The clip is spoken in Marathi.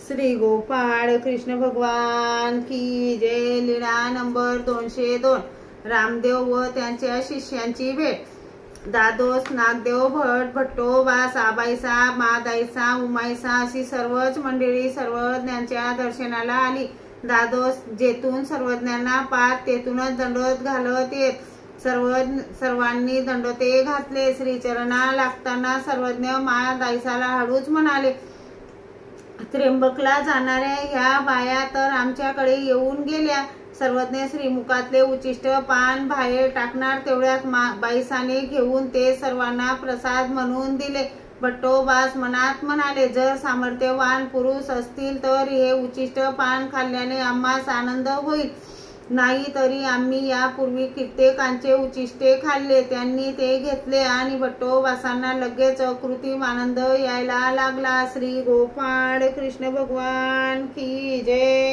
श्री गोपाळ कृष्ण भगवान की जय। लीळा नंबर 202। रामदेव व त्यांच्या शिष्यांची भेट। दादोस, नागदेव भट, भट्टोबा, साबाईसा, मादाईसा, उमाईसा अशी सर्वच मंडळी सर्वज्ञांच्या दर्शनाला आली। दादोस जेथून सर्वज्ञांना पाहत तेथूनच दंडोत घालत येत सर्वांनी दंडोते घातले। श्रीचरणा लागताना सर्वज्ञ मादाईसाला हळूच म्हणाले, त्र्यंबकला जाणाऱ्या ह्या बाया तर आमच्याकडे येऊन गेल्या। सर्वज्ञ श्रीमुखातले उचिष्ट पान बाहेर टाकणार तेवढ्यात बाईसाने घेऊन ते सर्वांना प्रसाद म्हणून दिले। भट्टोबास मनात म्हणाले, जर सामर्थ्यवान पुरुष असतील तर हे उचिष्ट पान खाल्ल्याने आम्हास आनंद होईल, नाही तरी आम्ही यापूर्वी कित्येकांचे उचिष्टे खाल्ले। त्यांनी ते घेतले आणि भट्टोबासांना लगेच अकृत्रिम आनंद यायला लागला। श्री गोपाळ कृष्ण भगवान की जय।